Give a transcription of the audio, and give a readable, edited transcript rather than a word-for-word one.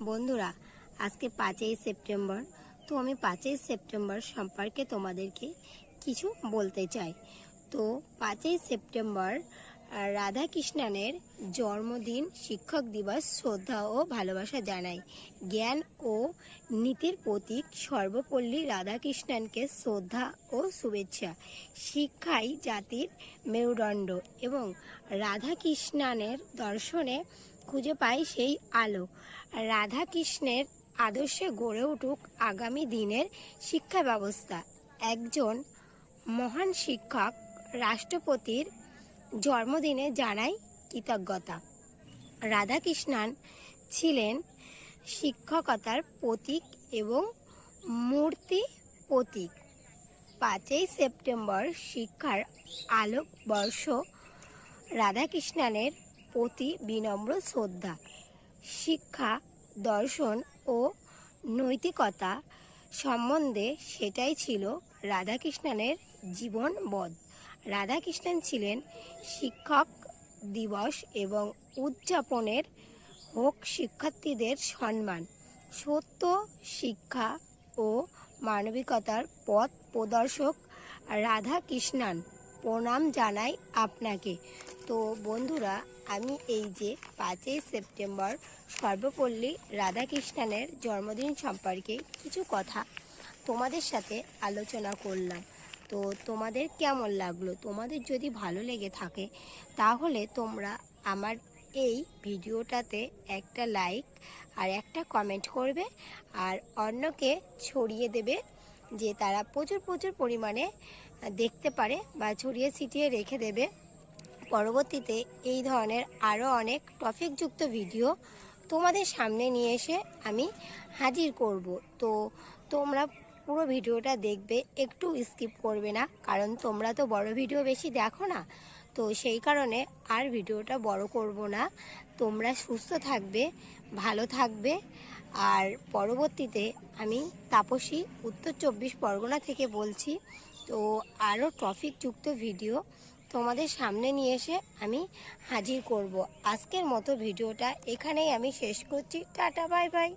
বন্ধুরা, আজকে 5ই সেপ্টেম্বর। তো আমি 5ই সেপ্টেম্বর সম্পর্কে তোমাদেরকে কিছু বলতে চাই। তো 5ই সেপ্টেম্বর রাধাকৃষ্ণনের জন্মদিন, শিক্ষক দিবস, শ্রদ্ধা ও ভালোবাসা জানাই। জ্ঞান ও নীতির প্রতীক সর্বপল্লী রাধাকৃষ্ণনকে শ্রদ্ধা ও শুভেচ্ছা। শিক্ষাই জাতির মেরুদণ্ড এবং রাধাকৃষ্ণনের দর্শনে খুঁজে পাই সেই আলো। রাধাকৃষ্ণের আদর্শে গড়ে উঠুক আগামী দিনের শিক্ষা ব্যবস্থা। একজন মহান শিক্ষক রাষ্ট্রপতির জন্মদিনে জানাই কৃতজ্ঞতা। রাধাকৃষ্ণন ছিলেন শিক্ষকতার প্রতীক এবং মূর্তি প্রতীক। 5ই সেপ্টেম্বর শিক্ষার আলোকবর্ষ। রাধাকৃষ্ণনের প্রতি বিনম্র শ্রদ্ধা। শিক্ষা, দর্শন ও নৈতিকতা সম্বন্ধে সেটাই ছিল রাধাকৃষ্ণনের জীবনবোধ। রাধাকৃষ্ণন ছিলেন শিক্ষক দিবস এবং উদযাপনের হোক শিক্ষার্থীদের সম্মান, সত্য, শিক্ষা ও মানবিকতার পথ প্রদর্শক রাধাকৃষ্ণন। প্রণাম জানাই আপনাকে। তো বন্ধুরা, আমি এই যে 5ই সেপ্টেম্বর সর্বপল্লী রাধাকৃষ্ণনের জন্মদিন সম্পর্কে কিছু কথা তোমাদের সাথে আলোচনা করলাম। তো তোমাদের কেমন লাগলো? তোমাদের যদি ভালো লেগে থাকে তাহলে তোমরা আমার এই ভিডিওটাতে একটা লাইক আর একটা কমেন্ট করবে আর অন্যকে ছড়িয়ে দেবে, যে তারা প্রচুর পরিমাণে দেখতে পারে, বা ছড়িয়ে ছিটিয়ে রেখে দেবে। পরবর্তীতে এই ধরনের আরও অনেক টপিকযুক্ত ভিডিও তোমাদের সামনে নিয়ে এসে আমি হাজির করব। তো তোমরা পুরো ভিডিওটা দেখবে, একটু স্কিপ করবে না, কারণ তোমরা তো বড় ভিডিও বেশি দেখো না। তো সেই কারণে আর ভিডিওটা বড় করব না। তোমরা সুস্থ থাকবে, ভালো থাকবে। আর পরবর্তীতে আমি তাপসী, উত্তর 24 পরগনা থেকে বলছি। তো আরও টপিকযুক্ত ভিডিও তোমাদের সামনে নিয়ে এসে আমি হাজির করব। আজকের মতো ভিডিওটা এখানেই আমি শেষ করছি। Tata, bye bye.